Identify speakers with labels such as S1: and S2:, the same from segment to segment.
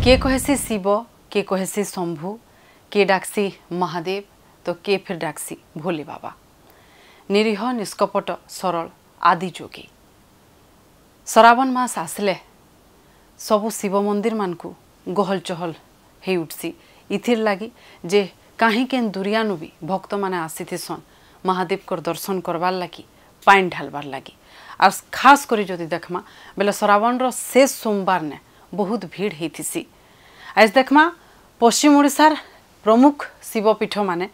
S1: किए कहसी शिव किए कहसी शंभु किए डाकसी महादेव तो किए फिर डाकसी भोले बाबा। निरीह निष्कपट सरल आदि जोगी श्रावण मास आसले सबु शिव मंदिर मान को गहल चहल हो उठसी इथिर लगी जे कहीं केन दुरियानु भी भक्त माने आसीथिसन महादेव को दर्शन करवार लगी पाइन ढालबार लगी और खास करी जदि देखमा बेले श्रावण शेष सोमवार ने बहुत भीड़ होती। आज देखमा पश्चिम ओडिशार प्रमुख शिवपीठ माने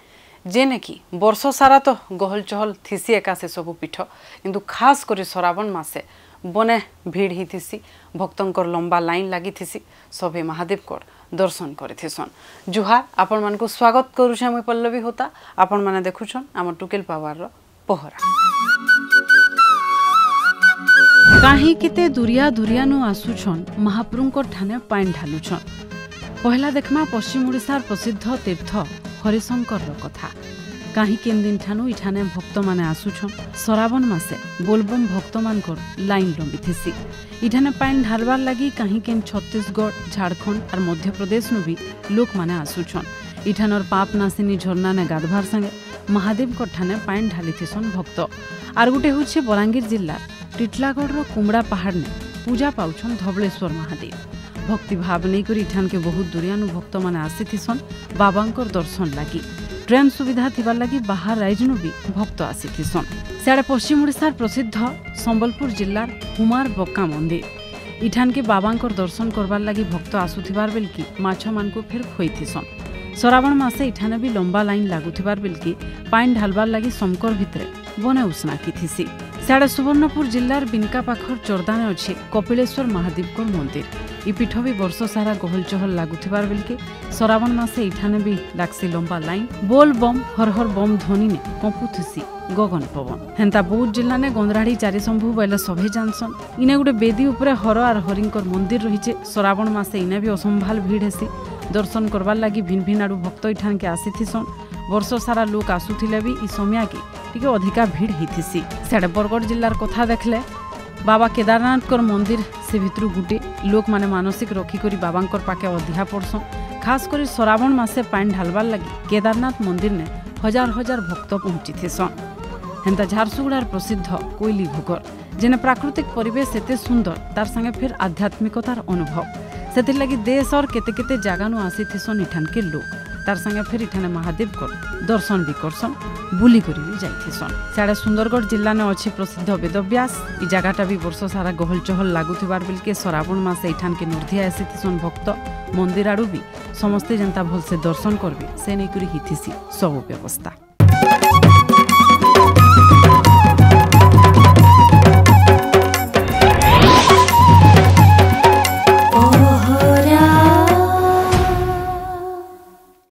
S1: जेने कि वर्ष सारा तो गहल चहल थीसी एका से सबु पीठ किंतु खास करी श्रावण मासे बने भीड़ होती भक्तंकर लंबा लाइन लगी थी सभी महादेव को दर्शन करिथिसन। जुहार आपण मान को स्वागत करुछे मुई पल्लवी होता आपण माने देखुछन आम टुकेल पावर रो पहरा। काहे केते दुरिया दुरियानु आसुछन महाप्रभु ठाने पाइन ढालुछन। पहला देखमा पश्चिम ओडिशार प्रसिद्ध तीर्थ हरिशंकर कथा कहीं केन दिन ठानु इठाने भक्त माने आसुछन। श्रावण मासे बोलबम भक्त मानकर लाइन लंबी थेसी इठाने पाइन ढालबार लगी कहीं केन छत्तीसगढ़ झारखंड और मध्य प्रदेश नु भी लोक माने आसुछन। इठानर पाप नासिनी झरना ने गाधबार संगे महादेव को ठाने पाइन ढाली थेसन भक्त। आर गुटे होछे बलांगीर जिल्ला टिटलागढ़ रो कुमड़ा पहाड़ ने पूजा पाउछन धवलेश्वर महादेव। भक्ति भाव नहीं करी इठान के बहुत दुरियानु भक्त माने आसीथिसन बाबांकर दर्शन लगी। ट्रेन सुविधा थिबार लगी बाहर राज्यनु भी भक्त आसीथिसन। सियाड़े पश्चिम ओडिशार प्रसिद्ध संबलपुर जिल्लार कुमार बक्का मंदिर इठान के बाबांकर दर्शन करबार लगी भक्त आसुथिबार बेलकी माछ मान को फिर खोईथिसन। श्रावण मासे इठाने भी लंबा लाइन लागुथिबार बेलकी पाइन ढालबार लगी समकर भितरे बने उष्णा की थीसी। सियाड़े सुवर्णपुर जिल्लार बिनका पाखर चोरदाने अच्छे कपिलेश्वर महादेव को मंदिर इ पीठ भी वर्ष सारा गहल चहल लागुथिबार बेलके श्रावण मासे इठाने भी लागसी लंबा लाइन बोल बम हर हर बम ध्वनि ने कंपुथुसी गगन पवन। हेंता बौद्ध जिल्ला ने गोंदराड़ी चारि शंभु बैले सभे जानसन। इने गुटे बेदी उपरे हर और हरिंकर मंदिर रहिचे। श्रावण मासे इने भी असंभाल भीड़ हेसी दर्शन करबार लगी भिन्न भिन्न आडू भक्त इठान के आसीथिसन। वर्ष सारा लोक आसुथिले भी इ समय के टिके अधिका भीड़ होती। सियाड़े बरगढ़ जिल्लार कथा देखले बाबा केदारनाथ मंदिर से भितर गुटे लोक माने मानसिक रखिक बाबांकर पाके अधिहा पड़सन। खास कर श्रावण मासे पाइन ढालबार लगी केदारनाथ मंदिर ने हजार हजार भक्त पहुंची थेसन। हेंता झारसुगुड़ार प्रसिद्ध कोइली भोगर जेने प्राकृतिक परिवेश एते सुंदर तार संगे फिर आध्यात्मिकतार अनुभव सेतिर लगी देश और केते केते जागानु आसी थेसन इठान के लोक तार संगे फिर इठाने महादेव को दर्शन भी करसन बुली करी भी जाइथिसन। सियाड़े सुंदरगढ़ जिल्ला ने अच्छी प्रसिद्ध वेदव्यास इ जगहटा भी वर्ष सारा गहल चहल लागुथिबार बेलके श्रावण मासे इठान के नर्धिया आसीथिसन भक्त मंदिर आडू भी समस्ते जनता भल से दर्शन करबे से नै करी हिथिसी सब व्यवस्था।